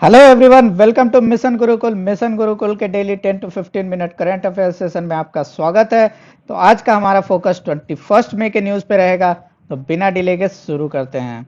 Hello everyone, welcome to mission Gurukul के daily 10 to 15 minute current affair session में आपका स्वागत है। तो आज का हमारा फोकस 21 मई के न्यूज़ पे रहेगा। तो बिना डिले के शुरू करते हैं।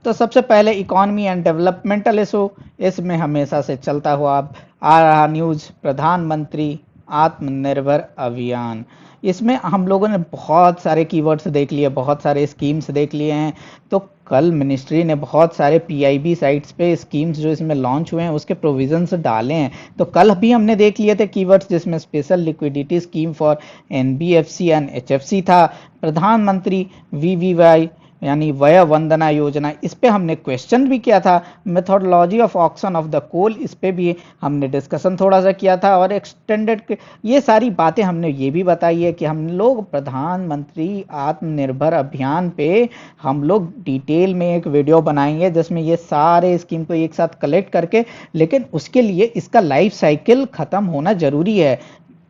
तो सबसे पहले इकोनॉमी एंड डेवलपमेंटल इशू, इसमें हमेशा से चलता हुआ आ रहा न्यूज़ प्रधानमंत्री आत्मनिर्भर अभियान। इसमें हम लोगों ने बहुत सारे कीवर्ड्स देख लिए, बहुत सारे स्कीम्स देख लिए हैं। तो कल मिनिस्ट्री ने बहुत सारे पीआईबी साइट्स पे स्कीम्स जो इसमें लॉन्च हुए हैं उसके प्रोविजंस डाले हैं। तो कल भी हमने देख लिए थे कीवर्ड्स, जिसमें special liquidity scheme for NBFC and HFC था, प्रधानमंत्री वीवीवाई यानी वय वंदना योजना, इस पे हमने क्वेश्चन भी किया था। Methodology of auction of the coal, इस पे भी हमने डिस्कशन थोड़ा सा किया था। और एक्सटेंडेड ये सारी बातें हमने ये भी बताई है कि हम लोग प्रधानमंत्री आत्मनिर्भर अभियान पे हम लोग डिटेल में एक वीडियो बनाएंगे जिसमें ये सारे स्कीम को एक साथ कलेक्ट करके, लेकिन उसके लिए इसका लाइफ साइकिल खत्म होना जरूरी है।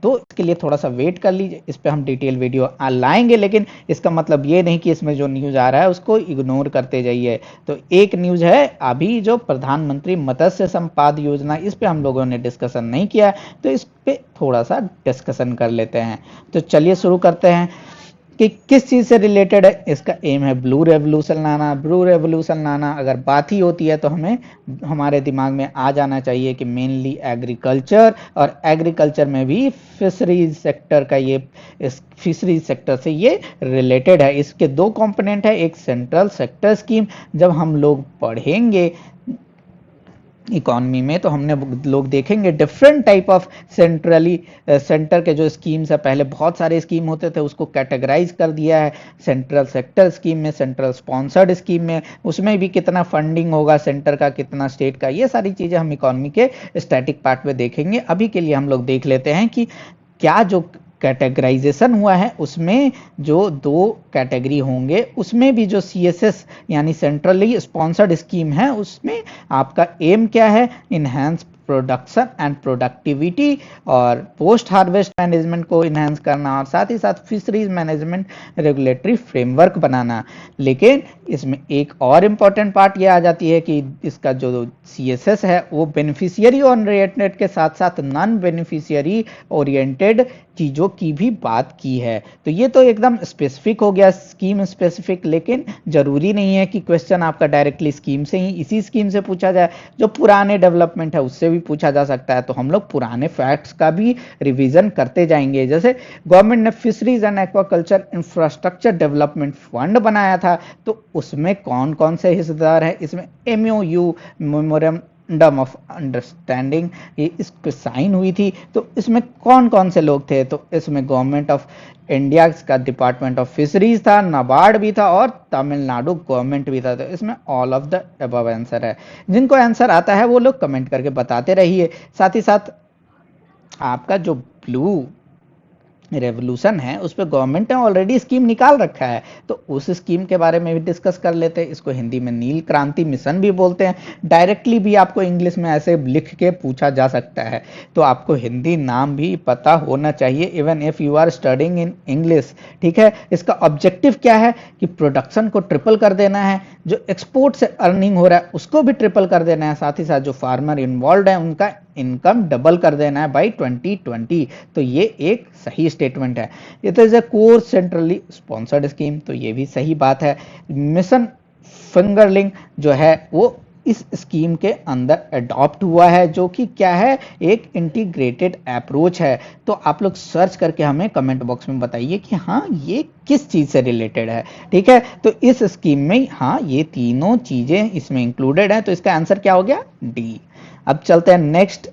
तो इसके लिए थोड़ा सा वेट कर लीजिए, इस पे हम डिटेल वीडियो लाएंगे। लेकिन इसका मतलब ये नहीं कि इसमें जो न्यूज़ आ रहा है उसको इग्नोर करते जाइए। तो एक न्यूज़ है अभी जो प्रधानमंत्री मत्स्य संपद योजना, इस पे हम लोगों ने डिस्कशन नहीं किया, तो इस पे थोड़ा सा डिस्कशन कर लेते हैं। तो चलिए शुरू करते हैं कि किस चीज़ से रिलेटेड है। इसका एम है ब्लू रेवोल्यूशन लाना। ब्लू रेवोल्यूशन लाना अगर बात ही होती है तो हमें हमारे दिमाग में आ जाना चाहिए कि मेनली एग्रीकल्चर, और एग्रीकल्चर में भी फिशरीज सेक्टर का ये, इस फिशरीज सेक्टर से ये रिलेटेड है। इसके दो कंपोनेंट है, एक सेंट्रल सेक्टर स्कीम, जब हम लोग पढ़ेंगे इकोनॉमी में तो हमने लोग देखेंगे डिफरेंट टाइप ऑफ सेंटर के जो स्कीम्स है, पहले बहुत सारे स्कीम होते थे उसको कैटेगराइज कर दिया है। सेंट्रल सेक्टर स्कीम में, सेंट्रल स्पॉन्सर्ड स्कीम में, उसमें भी कितना फंडिंग होगा सेंटर का, कितना स्टेट का, ये सारी चीजें हम इकोनॉमी के स्टैटिक पार्ट में देखेंगे। अभी के लिए हम लोग देख लेते हैं कि क्या जो कैटेगराइजेशन हुआ है उसमें जो दो कैटेगरी होंगे, उसमें भी जो सीएसएस यानी सेंट्रली स्पॉन्सर्ड स्कीम है उसमें आपका एम क्या है, इनहेंस प्रोडक्शन एंड प्रोडक्टिविटी और पोस्ट हार्वेस्ट मैनेजमेंट को इनहेंस करना, और साथ ही साथ फिशरीज मैनेजमेंट रेगुलेटरी फ्रेमवर्क बनाना। लेकिन इसमें एक और इम्पॉर्टेंट पार्ट ये आ जाती है कि इसका जो सीएसएस है वो बेनिफिशियरी ओरिएंटेड के साथ साथ नॉन बेनिफिशियरी ओरिएंटेड चीज़ों की भी बात की है। तो ये तो एकदम स्पेसिफिक हो गया, स्कीम स्पेसिफिक, लेकिन जरूरी नहीं है कि क्वेश्चन आपका डायरेक्टली स्कीम से ही, इसी स्कीम से पूछा जाए। जो पुराने डेवलपमेंट है उससे भी पूछा जा सकता है। तो हम लोग पुराने फैक्ट्स का भी रिवीजन करते जाएंगे। जैसे गवर्नमेंट ने fisheries and aquaculture infrastructure development fund बनाया था, तो उसमें कौन कौन से हिस्सेदार है, इसमें एमओयू मेमोरेंडम ऑफ अंडरस्टैंडिंग ये इस पे साइन हुई थी। तो इसमें कौन कौन से लोग थे, तो इसमें गवर्नमेंट ऑफ इंडिया का डिपार्टमेंट ऑफ फिशरीज था, नाबार्ड भी था और तमिलनाडु गवर्नमेंट भी था। तो इसमें all of the above answer है। जिनको आंसर आता है वो लोग कमेंट करके बताते रहिए। साथ ही साथ आपका जो ब्लू रेवोल्यूशन है उस पर गवर्नमेंट ने ऑलरेडी स्कीम निकाल रखा है, तो उस स्कीम के बारे में भी डिस्कस कर लेते हैं। इसको हिंदी में नील क्रांति मिशन भी बोलते हैं। डायरेक्टली भी आपको इंग्लिश में ऐसे लिख के पूछा जा सकता है, तो आपको हिंदी नाम भी पता होना चाहिए, even if you are studying in English. ठीक है, इसका ऑब्जेक्टिव क्या है कि प्रोडक्शन को ट्रिपल कर देना है, जो एक्सपोर्ट से अर्निंग हो रहा है उसको भी ट्रिपल कर देना है, साथ ही साथ जो फार्मर इन्वॉल्व है उनका इनकम डबल कर देना है बाई 2020। तो ये एक सही स्टेटमेंट है। It is a core centrally sponsored scheme, तो ये भी सही बात है। मिशन फिंगरलिंग जो है वो इस स्कीम के अंदर अडॉप्ट हुआ है, जो कि क्या है, एक इंटीग्रेटेड अप्रोच है। तो आप लोग सर्च करके हमें कमेंट बॉक्स में बताइए कि हाँ ये किस चीज से रिलेटेड है। ठीक है, तो इस स्कीम में हाँ ये तीनों चीजें इसमें इंक्लूडेड है। तो इसका आंसर क्या हो गया, डी। अब चलते हैं नेक्स्ट।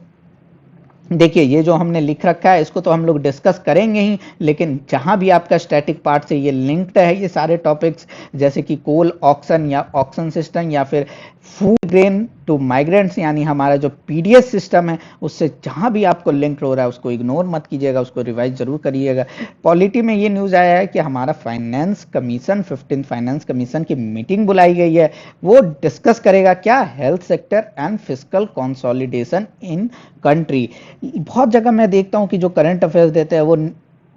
देखिए ये जो हमने लिख रखा है इसको तो हम लोग डिस्कस करेंगे ही, लेकिन जहां भी आपका स्टैटिक पार्ट से ये लिंक्ड है ये सारे टॉपिक्स, जैसे कि कोल ऑक्शन या ऑक्शन सिस्टम या फिर फूड ग्रेन टू माइग्रेंट्स यानी हमारा जो पीडीएस सिस्टम है, उससे जहां भी आपको लिंक हो रहा है उसको इग्नोर मत कीजिएगा, उसको रिवाइज जरूर करिएगा। पॉलिटी में ये न्यूज़ आया है कि हमारा फाइनेंस कमीशन 15 फाइनेंस कमीशन की मीटिंग बुलाई गई है। वो डिस्कस करेगा क्या, health sector and fiscal consolidation in country. बहुत जगह मैं देखता हूँ कि जो करंट अफेयर्स देते हैं वो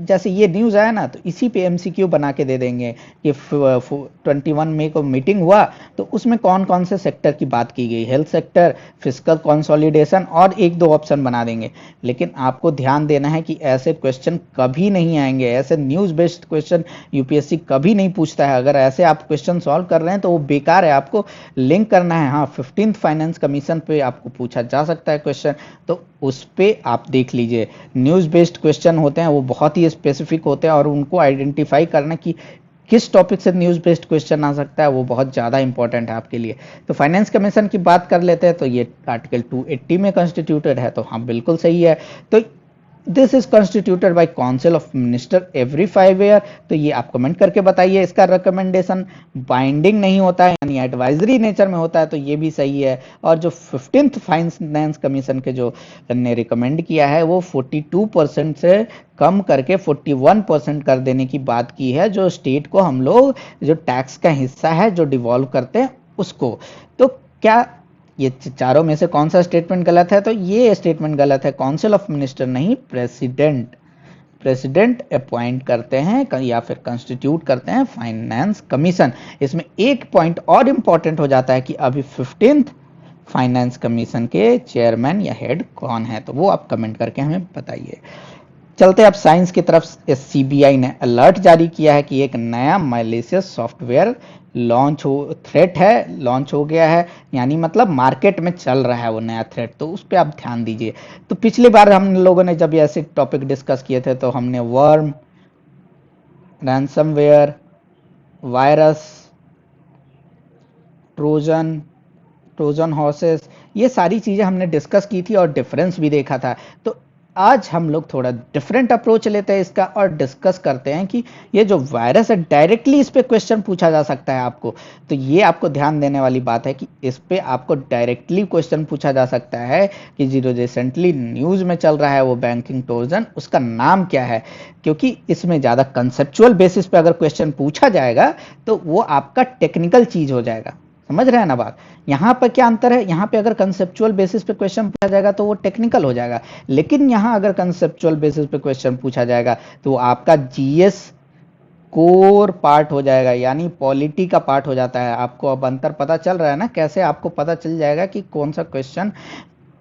जैसे ये न्यूज़ आया ना, तो इसी पे एमसीक्यू बना के दे देंगे कि 21 मई को मीटिंग हुआ, तो उसमें कौन कौन से सेक्टर की बात की गई, हेल्थ सेक्टर, फिस्कल कंसोलिडेशन, और एक दो ऑप्शन बना देंगे। लेकिन आपको ध्यान देना है कि ऐसे क्वेश्चन कभी नहीं आएंगे, ऐसे न्यूज़ बेस्ड क्वेश्चन यूपीएससी कभी नहीं पूछता है। अगर ऐसे आप क्वेश्चन सॉल्व कर रहे हैं तो वो बेकार है, आपको लिंक करना है। हाँ, 15th फाइनेंस कमीशन पे आपको पूछा जा सकता है क्वेश्चन, तो उस पे आप देख लीजिए। न्यूज़ बेस्ड क्वेश्चन होते हैं, वो बहुत ही स्पेसिफिक होते हैं, और उनको आइडेंटिफाई करना कि किस टॉपिक से न्यूज़ बेस्ड क्वेश्चन आ सकता है, वो बहुत ज़्यादा इंपॉर्टेंट है आपके लिए। तो फाइनेंस कमीशन की बात कर लेते हैं, तो ये आर्टिकल 280 में कॉन्स्टिट्यूटेड है, तो हाँ बिल्कुल सही है। तो this is constituted by council of minister every 5 year. तो ये आप कमेंट करके बताइए। इसका रिकमेंडेशन बाइंडिंग नहीं होता है, यानी एडवाइजरी नेचर में होता है, तो ये भी सही है। और जो 15th फाइनेंस कमीशन के जो ने रिकमेंड किया है, वो 42% से कम करके 41% कर देने की बात की है, जो स्टेट को हम लोग जो टैक्स का हिस्सा है जो डिवॉल्व करते हैं उसको। तो क्या ये चारों में से कौन सा स्टेटमेंट गलत है? तो ये स्टेटमेंट गलत है। काउंसिल ऑफ मिनिस्टर नहीं, प्रेसिडेंट। प्रेसिडेंट अपॉइंट करते हैं या फिर कंस्टिट्यूट करते हैं फाइनेंस कमीशन। इसमें एक पॉइंट और इंपॉर्टेंट हो जाता है कि अभी 15th फाइनेंस कमीशन के चेयरमैन या हेड कौन है, तो वो आप कमेंट करके हमें बताइए। चलते अब साइंस की तरफ। सीबीआई ने अलर्ट जारी किया है कि एक नया मैलिशियस सॉफ्टवेयर थ्रेट है, लॉन्च हो गया है, यानी मतलब मार्केट में चल रहा है वो नया थ्रेट, तो उस पर आप ध्यान दीजिए। तो पिछली बार हम लोगों ने जब ऐसे टॉपिक डिस्कस किए थे, तो हमने worm, ransomware, virus, Trojan, Trojan horses, ये सारी चीज़ें हमने डिस्कस की थी और डिफरेंस भी देखा था। तो आज हम लोग थोड़ा डिफरेंट अप्रोच लेते हैं इसका और डिस्कस करते हैं कि ये जो वायरस है, डायरेक्टली इस पे क्वेश्चन पूछा जा सकता है आपको। तो ये आपको ध्यान देने वाली बात है कि इस पे आपको डायरेक्टली क्वेश्चन पूछा जा सकता है कि जो रिसेंटली न्यूज़ में चल रहा है वो बैंकिंग ट्रोजन, उसका नाम क्या है। क्योंकि इसमें ज़्यादा कंसेप्चुअल बेसिस पे अगर क्वेश्चन पूछा जाएगा तो वो आपका टेक्निकल चीज़ हो जाएगा। समझ रहे हैं ना बात? यहाँ पर क्या अंतर है, यहाँ पे अगर कंसेप्चुअल बेसिस पे क्वेश्चन पूछा जाएगा तो वो टेक्निकल हो जाएगा, लेकिन यहाँ अगर कंसेप्चुअल बेसिस पे क्वेश्चन पूछा जाएगा तो आपका जीएस कोर पार्ट हो जाएगा, यानी पॉलिटी का पार्ट हो जाता है। आपको अब अंतर पता चल रहा है ना, कैसे आपको पता चल जाएगा कि कौन सा क्वेश्चन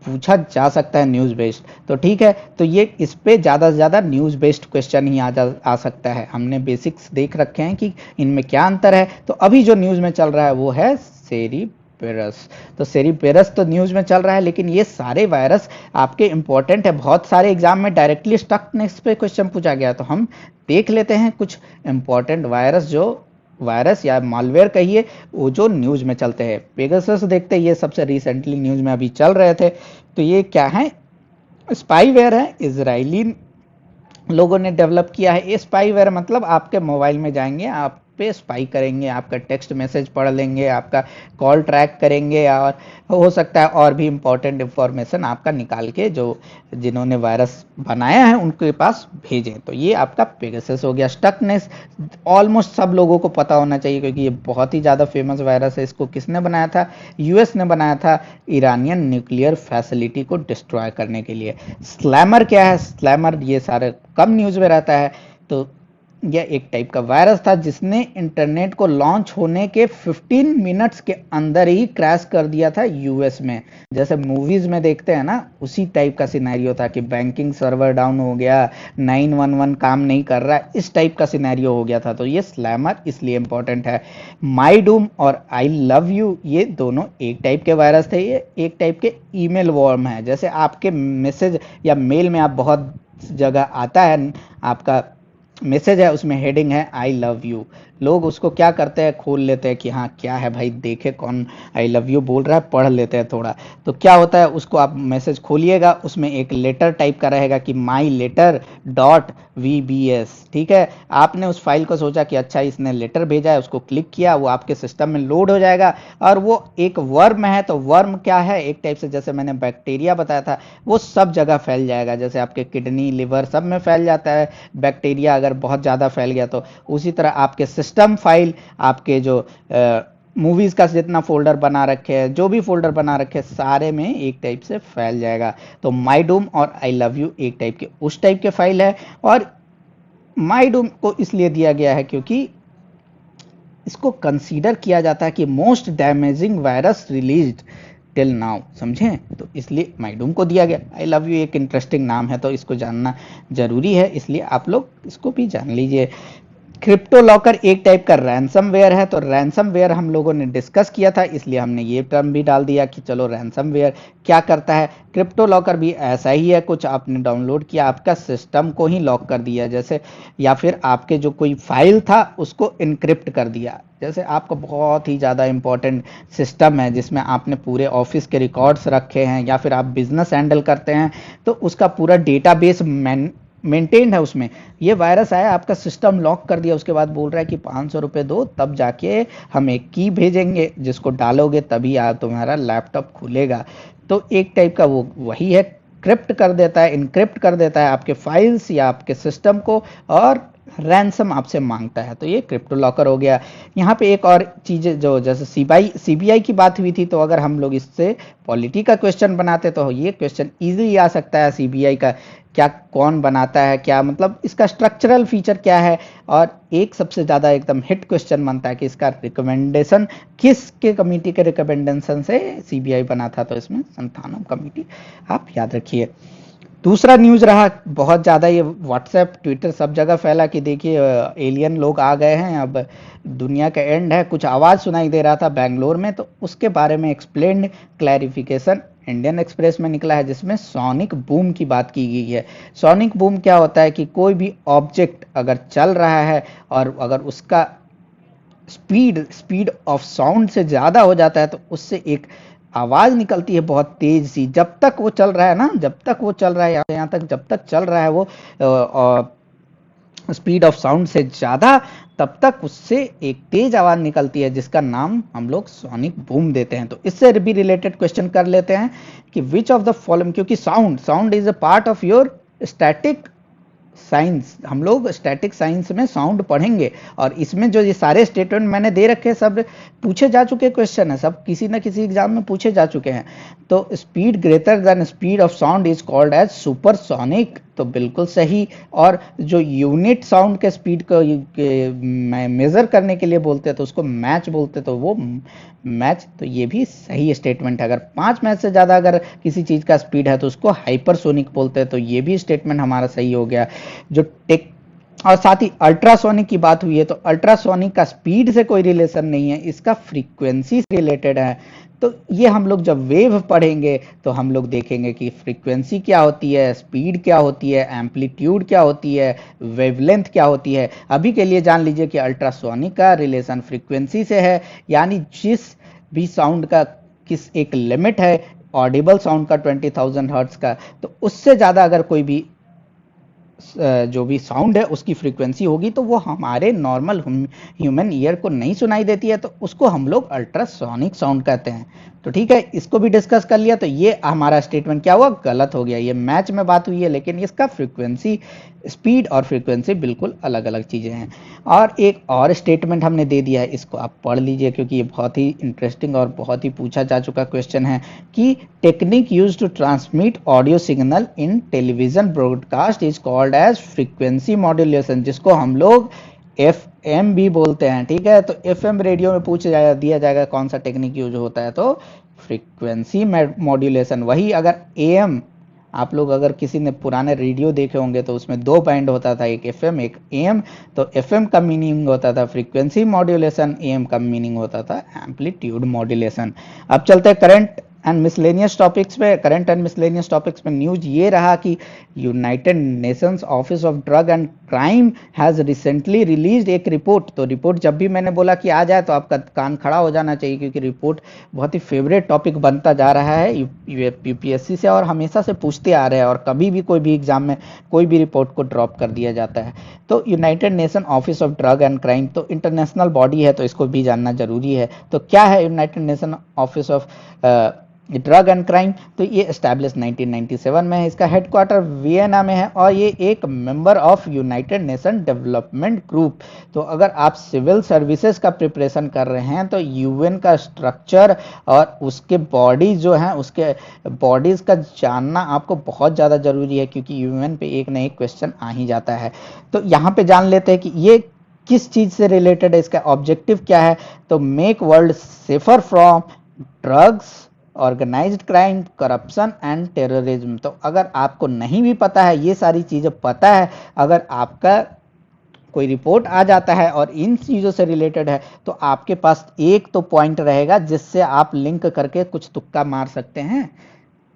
पूछा जा सकता है न्यूज़ बेस्ड। तो ठीक है, तो ये इस पे ज़्यादा से ज़्यादा न्यूज़ बेस्ड क्वेश्चन ही आ सकता है। हमने बेसिक्स देख रखे हैं कि इनमें क्या अंतर है। तो अभी जो न्यूज़ में चल रहा है वो है सेरीपेरस। तो सेरीपेरस तो न्यूज़ में चल रहा है, लेकिन ये सारे वायरस आपके इंपॉर्टेंट है। बहुत सारे एग्जाम में डायरेक्टली स्टकनेस पे क्वेश्चन पूछा गया, तो हम देख लेते हैं कुछ इंपॉर्टेंट वायरस, जो वायरस या मालवेयर कहिए, वो जो न्यूज़ में चलते हैं। पेगासस देखते हैं, ये सबसे रिसेंटली न्यूज़ में अभी चल रहे थे। तो ये क्या है? स्पाईवेयर है, इजरायली लोगों ने डेवलप किया है। ये स्पाईवेयर मतलब आपके मोबाइल में जाएंगे, आप पे स्पाई करेंगे, आपका टेक्स्ट मैसेज पढ़ लेंगे, आपका कॉल ट्रैक करेंगे, और हो सकता है और भी इंपॉर्टेंट इंफॉर्मेशन आपका निकाल के जो जिन्होंने वायरस बनाया है उनके पास भेजें। तो ये आपका पेगासस हो गया। स्टकनेस ऑलमोस्ट सब लोगों को पता होना चाहिए, क्योंकि ये बहुत ही ज़्यादा फेमस वायरस है। इसको किसने बनाया था? यूएस ने बनाया था, ईरानियन न्यूक्लियर फैसिलिटी को डिस्ट्रॉय करने के लिए। स्लैमर क्या है? स्लैमर ये सारे कम न्यूज़ में रहता है। तो यह एक टाइप का वायरस था जिसने इंटरनेट को लॉन्च होने के 15 मिनट्स के अंदर ही क्रैश कर दिया था यूएस में। जैसे मूवीज में देखते हैं ना, उसी टाइप का सिनेरियो था कि बैंकिंग सर्वर डाउन हो गया, 911 काम नहीं कर रहा, इस टाइप का सिनेरियो हो गया था। तो ये स्लैमर इसलिए इंपॉर्टेंट है। माई डूम और आई लव यू, ये दोनों एक टाइप के वायरस थे। ये एक टाइप के ईमेल वॉर्म है। जैसे आपके मैसेज या मेल में आप बहुत जगह आता है, आपका मैसेज है, उसमें हेडिंग है आई लव यू, लोग उसको क्या करते हैं, खोल लेते हैं कि हाँ क्या है भाई, देखे कौन आई लव यू बोल रहा है, पढ़ लेते हैं थोड़ा। तो क्या होता है, उसको आप मैसेज खोलिएगा, उसमें एक लेटर टाइप का रहेगा कि माई लेटर डॉट VBS। ठीक है, आपने उस फाइल को सोचा कि अच्छा इसने लेटर भेजा है, उसको क्लिक किया, वो आपके सिस्टम में लोड हो जाएगा। और वो एक वर्म है, तो वर्म क्या है, एक टाइप से जैसे मैंने बैक्टीरिया बताया था, वो सब जगह फैल जाएगा। जैसे आपके किडनी, लिवर सब में फैल जाता है बैक्टीरिया, अगर बहुत ज़्यादा फैल गया तो उसी तरह आपके सिस्टम फाइल, आपके जो मूवीज़ का जितना फोल्डर बना रखे हैं, जो भी फोल्डर बना रखे हैं, सारे में एक टाइप से फैल जाएगा। तो माई डूम और आई लव यू एक टाइप के उस टाइप के फाइल है। और माइडूम को इसलिए दिया गया है क्योंकि इसको कंसीडर किया जाता है कि most damaging virus released till now, समझें, तो इसलिए माइडूम को दिया गया। आई लव यू एक इंटरेस्टिंग नाम है तो इसको जानना जरूरी है, इसलिए आप लोग इसको भी जान लीजिए। क्रिप्टो लॉकर एक टाइप का रैंसमवेयर है, तो रैंसमवेयर हम लोगों ने डिस्कस किया था, इसलिए हमने ये टर्म भी डाल दिया कि चलो रैंसमवेयर क्या करता है। क्रिप्टो लॉकर भी ऐसा ही है, कुछ आपने डाउनलोड किया, आपका सिस्टम को ही लॉक कर दिया, जैसे, या फिर आपके जो कोई फाइल था उसको इनक्रिप्ट कर दिया। जैसे आपका बहुत ही ज़्यादा इंपॉर्टेंट सिस्टम है जिसमें आपने पूरे ऑफिस के रिकॉर्ड्स रखे हैं, या फिर आप बिजनेस हैंडल करते हैं, तो उसका पूरा डेटाबेस मेंटेन्ड है उसमें। ये वायरस आया, आपका सिस्टम लॉक कर दिया, उसके बाद बोल रहा है कि 500 रुपये दो, तब जाके हम एक की भेजेंगे जिसको डालोगे तभी तुम्हारा लैपटॉप खुलेगा। तो एक टाइप का वो वही है, क्रिप्ट कर देता है, इनक्रिप्ट कर देता है आपके फाइल्स या आपके सिस्टम को, और रैंसम आपसे मांगता है, तो ये क्रिप्टो लॉकर हो गया। यहाँ पे एक और चीज़ जो जैसे सीबीआई की बात हुई थी, तो अगर हम लोग इससे पॉलिटी का क्वेश्चन बनाते तो ये क्वेश्चन इजीली आ सकता है सीबीआई का, क्या कौन बनाता है, क्या मतलब इसका स्ट्रक्चरल फीचर क्या है। और एक सबसे ज़्यादा एकदम हिट क्वेश्चन बनता है कि इसका रिकमेंडेशन किसके कमेटी के रिकमेंडेशन से सीबीआई बना था, तो इसमें संथानम कमेटी, आप याद रखिए। दूसरा न्यूज़ रहा बहुत ज़्यादा, ये व्हाट्सएप ट्विटर सब जगह फैला कि देखिए एलियन लोग आ गए हैं, अब दुनिया का एंड है। कुछ आवाज़ सुनाई दे रहा था बेंगलोर में, तो उसके बारे में एक्सप्लेन्ड क्लैरिफिकेशन इंडियन एक्सप्रेस में निकला है, जिसमें सोनिक बूम की बात की गई है। सोनिक बूम क्या होता है कि कोई भी ऑब्जेक्ट अगर चल रहा है और अगर उसका स्पीड ऑफ साउंड से ज़्यादा हो जाता है, तो उससे एक आवाज निकलती है बहुत तेज सी। जब तक वो चल रहा है ना, जब तक वो चल रहा है यहाँ तक जब तक चल रहा है वो स्पीड ऑफ साउंड से ज़्यादा, तब तक उससे एक तेज आवाज़ निकलती है जिसका नाम हम लोग सोनिक बूम देते हैं। तो इससे भी रिलेटेड क्वेश्चन कर लेते हैं कि विच ऑफ द फॉलोइंग, क्योंकि sound is a part of your static science, हम लोग स्टैटिक साइंस में साउंड पढ़ेंगे, और इसमें जो ये सारे स्टेटमेंट मैंने दे रखे हैं सब पूछे जा चुके क्वेश्चन है, सब किसी न किसी एग्जाम में पूछे जा चुके हैं। तो speed greater than speed of sound is called as supersonic, तो बिल्कुल सही। और जो यूनिट साउंड के स्पीड को मेजर करने के लिए बोलते हैं तो उसको मैच बोलते हैं, तो वो मैच, तो ये भी सही स्टेटमेंट है। अगर 5 मैच से ज़्यादा अगर किसी चीज़ का स्पीड है तो उसको हाइपरसोनिक बोलते हैं, तो ये भी स्टेटमेंट हमारा सही हो गया। जो टेक और साथ ही अल्ट्रासोनिक की बात हुई है, तो अल्ट्रासोनिक का स्पीड से कोई रिलेशन नहीं है, इसका फ्रीक्वेंसी से रिलेटेड है। तो ये हम लोग जब वेव पढ़ेंगे तो हम लोग देखेंगे कि फ्रीक्वेंसी क्या होती है, स्पीड क्या होती है, एम्पलीट्यूड क्या होती है, वेवलेंथ क्या होती है। अभी के लिए जान लीजिए कि अल्ट्रासोनिक का रिलेशन फ्रीक्वेंसी से है, यानी जिस भी साउंड का किस एक लिमिट है, ऑडिबल साउंड का 20,000 हर्ट्ज का, तो उससे ज़्यादा अगर कोई भी जो भी साउंड है उसकी फ्रीक्वेंसी होगी तो वो हमारे नॉर्मल ह्यूमन ईयर को नहीं सुनाई देती है, तो उसको हम लोग अल्ट्रासोनिक साउंड कहते हैं। तो ठीक है, इसको भी डिस्कस कर लिया। तो ये हमारा स्टेटमेंट क्या हुआ, गलत हो गया। ये मैच में बात हुई है लेकिन इसका फ्रीक्वेंसी, स्पीड और फ्रीक्वेंसी बिल्कुल अलग अलग चीज़ें हैं। और एक और स्टेटमेंट हमने दे दिया है, इसको आप पढ़ लीजिए क्योंकि ये बहुत ही इंटरेस्टिंग और बहुत ही पूछा जा चुका क्वेश्चन है कि technique use to transmit audio signal in television broadcast is called as frequency modulation, जिसको हम लोग FM भी बोलते हैं। ठीक है, तो FM रेडियो में दिया जाएगा कौन सा टेक्निक यूज होता है, तो फ्रीक्वेंसी मॉड्यूलेशन। वही अगर AM, आप लोग अगर किसी ने पुराने रेडियो देखे होंगे तो उसमें 2 बैंड होता था, एक FM एक AM, तो FM का मीनिंग होता था फ्रीक्वेंसी मॉड्यूलेशन, AM का मीनिंग होता था एम्पलीट्यूड मॉड्यूलेशन। अब चलते हैं करंट एंड मिसलेनियस टॉपिक्स पे। करंट एंड मिसलेनियस टॉपिक्स में न्यूज ये रहा कि United Nations office of drug and crime has recently released एक रिपोर्ट। तो रिपोर्ट जब भी मैंने बोला कि आ जाए तो आपका कान खड़ा हो जाना चाहिए, क्योंकि रिपोर्ट बहुत ही फेवरेट टॉपिक बनता जा रहा है यूपीएससी से, और हमेशा से पूछते आ रहे हैं, और कभी भी कोई भी एग्जाम में कोई भी रिपोर्ट को ड्रॉप कर दिया जाता है। तो United nation office of drug and crime तो इंटरनेशनल बॉडी है, तो इसको भी जानना जरूरी है। तो क्या है United nation office of drug and crime, तो ये एस्टैब्लिश 1997 में है, इसका हेडक्वार्टर वियना में है और ये एक member of United nation development group. तो अगर आप सिविल सर्विसेज का प्रिपरेशन कर रहे हैं तो यूएन का स्ट्रक्चर और उसके बॉडी जो हैं उसके बॉडीज का जानना आपको बहुत ज़्यादा ज़रूरी है, क्योंकि यूएन पे एक ना एक क्वेश्चन आ ही जाता है। तो यहाँ पे जान लेते हैं कि ये किस चीज़ से रिलेटेड है, इसका ऑब्जेक्टिव क्या है। तो make world safer from drugs, organised crime, corruption and terrorism. तो अगर आपको नहीं भी पता है, ये सारी चीज़ें पता है, अगर आपका कोई रिपोर्ट आ जाता है और इन चीज़ों से रिलेटेड है, तो आपके पास एक तो पॉइंट रहेगा जिससे आप लिंक करके कुछ तुक्का मार सकते हैं।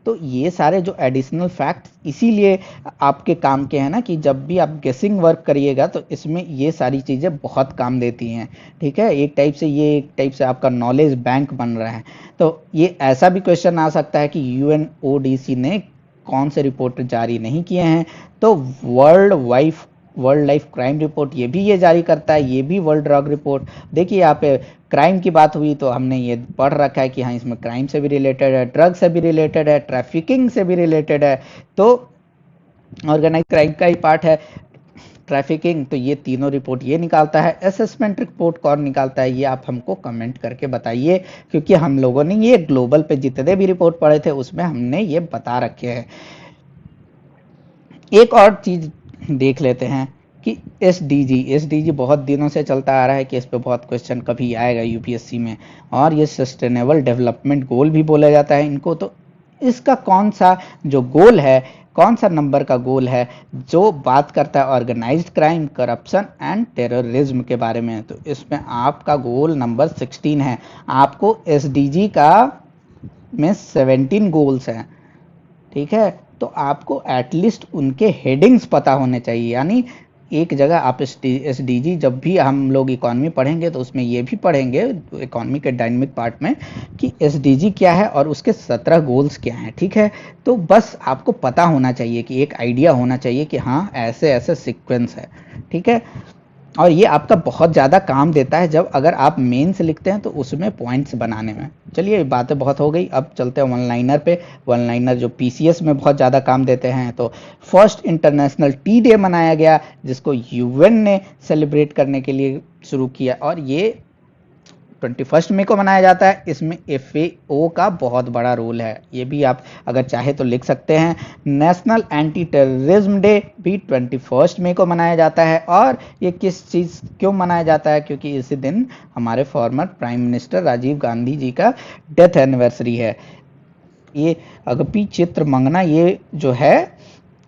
तो ये सारे जो एडिशनल फैक्ट्स इसीलिए आपके काम के हैं ना, कि जब भी आप गेसिंग वर्क करिएगा तो इसमें ये सारी चीज़ें बहुत काम देती हैं। ठीक है, एक टाइप से आपका नॉलेज बैंक बन रहा है। तो ये ऐसा भी क्वेश्चन आ सकता है कि यूएनओडीसी ने कौन से रिपोर्ट जारी नहीं किए हैं। तो वर्ल्ड लाइफ क्राइम रिपोर्ट ये जारी करता है, ये भी वर्ल्ड ड्रग रिपोर्ट। देखिए यहाँ पे क्राइम की बात हुई तो हमने ये पढ़ रखा है कि हाँ, इसमें क्राइम से भी रिलेटेड है, ड्रग से भी रिलेटेड है, ट्रैफिकिंग से भी रिलेटेड है। तो ऑर्गेनाइज क्राइम का ही पार्ट है ट्रैफिकिंग। तो ये तीनों रिपोर्ट ये निकालता है। असेसमेंट रिपोर्ट कौन निकालता है, ये आप हमको कमेंट करके बताइए, क्योंकि हम लोगों ने ये ग्लोबल पे जितने भी रिपोर्ट पढ़े थे उसमें हमने ये बता रखे हैं। एक और चीज देख लेते हैं कि एसडीजी बहुत दिनों से चलता आ रहा है कि इस पे बहुत क्वेश्चन कभी आएगा यूपीएससी में, और ये सस्टेनेबल डेवलपमेंट गोल भी बोला जाता है इनको। तो इसका कौन सा जो गोल है, कौन सा नंबर का गोल है जो बात करता है organised crime, corruption and terrorism के बारे में। तो इसमें आपका गोल नंबर 16 है। आपको एसडीजी का में 17 गोल्स हैं। ठीक है, तो आपको एटलीस्ट उनके हेडिंग्स पता होने चाहिए। यानी एक जगह आप एसडीजी, जब भी हम लोग इकोनॉमी पढ़ेंगे तो उसमें ये भी पढ़ेंगे इकोनॉमी के डायनेमिक पार्ट में कि एसडीजी क्या है और उसके 17 गोल्स क्या हैं। ठीक है, तो बस आपको पता होना चाहिए, कि एक आइडिया होना चाहिए कि हाँ ऐसे ऐसे सीक्वेंस है। ठीक है, और ये आपका बहुत ज़्यादा काम देता है जब अगर आप मेंस लिखते हैं तो उसमें पॉइंट्स बनाने में। चलिए बातें बहुत हो गई, अब चलते हैं वन लाइनर पे। वन लाइनर जो पीसीएस में बहुत ज़्यादा काम देते हैं। तो फर्स्ट इंटरनेशनल टी डे मनाया गया, जिसको यूएन ने सेलिब्रेट करने के लिए शुरू किया, और ये 21 मई को मनाया जाता है। इसमें एफएओ का बहुत बड़ा रोल है, ये भी आप अगर चाहे तो लिख सकते हैं। नेशनल एंटी टेररिज्म डे भी 21 मई को मनाया जाता है, और ये किस चीज़ क्यों मनाया जाता है, क्योंकि इसी दिन हमारे former prime minister Rajiv Gandhi ji का डेथ एनिवर्सरी है। ये अगपी चित्र मंगना, ये जो है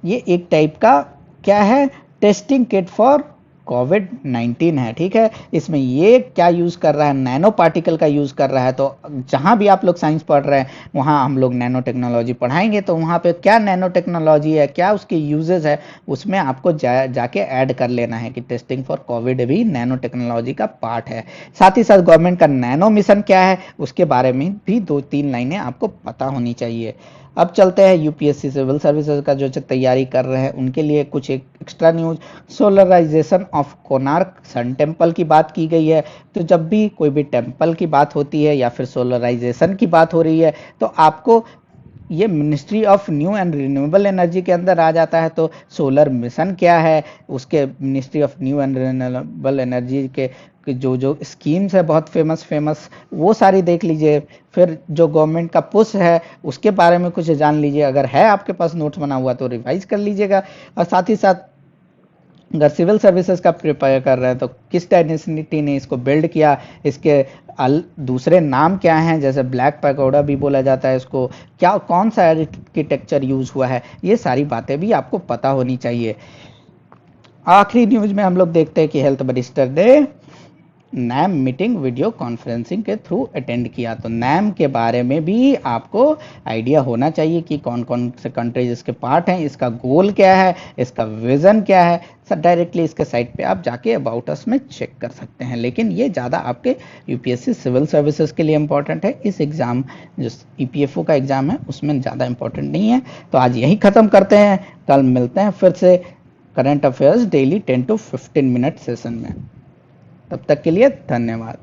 ये एक टाइप का क्या है, टेस्टिंग किट फॉर कोविड-19 है। ठीक है, इसमें ये क्या यूज़ कर रहा है, नैनो पार्टिकल का यूज़ कर रहा है। तो जहाँ भी आप लोग साइंस पढ़ रहे हैं वहाँ हम लोग नैनो टेक्नोलॉजी पढ़ाएंगे, तो वहाँ पे क्या नैनो टेक्नोलॉजी है, क्या उसके यूजेस है, उसमें आपको जाके ऐड कर लेना है कि टेस्टिंग फॉर कोविड भी नैनो टेक्नोलॉजी का पार्ट है। साथ ही साथ गवर्नमेंट का नैनो मिशन क्या है उसके बारे में भी 2-3 लाइनें आपको पता होनी चाहिए। अब चलते हैं यूपीएससी सिविल सर्विसेज का जो तैयारी कर रहे हैं उनके लिए कुछ एक extra news. Solarisation of Konark sun temple की बात की गई है। तो जब भी कोई भी टेम्पल की बात होती है या फिर सोलराइजेशन की बात हो रही है तो आपको ये ministry of new and renewable energy के अंदर आ जाता है। तो सोलर मिशन क्या है, उसके ministry of new and renewable energy के जो जो स्कीम्स है बहुत फेमस वो सारी देख लीजिए। फिर जो गवर्नमेंट का पुश है उसके बारे में कुछ जान लीजिए, अगर है आपके पास नोट्स बना हुआ तो रिवाइज कर लीजिएगा। और साथ ही साथ अगर सिविल सर्विसेज का प्रिपेयर कर रहे हैं तो किस डायनेसिटी ने इसको बिल्ड किया, इसके दूसरे नाम क्या हैं, जैसे ब्लैक पैगोडा भी बोला जाता है इसको, क्या कौन सा आर्किटेक्चर यूज हुआ है, ये सारी बातें भी आपको पता होनी चाहिए। आखिरी न्यूज में हम लोग देखते हैं कि हेल्थ मिनिस्टर ने नैम मीटिंग वीडियो कॉन्फ्रेंसिंग के थ्रू अटेंड किया। तो नैम के बारे में भी आपको आइडिया होना चाहिए कि कौन कौन से कंट्रीज इसके पार्ट हैं, इसका गोल क्या है, इसका विजन क्या है। सर डायरेक्टली इसके साइट पे आप जाके अबाउट अस में चेक कर सकते हैं, लेकिन ये ज़्यादा आपके यूपीएससी सिविल सर्विसेज के लिए इंपॉर्टेंट है। इस एग्जाम जो ईपीएफओ का एग्जाम है उसमें ज़्यादा इंपॉर्टेंट नहीं है। तो आज यही ख़त्म करते हैं, कल मिलते हैं फिर से current affairs daily 10 to 15 minute session में। तब तक के लिए धन्यवाद।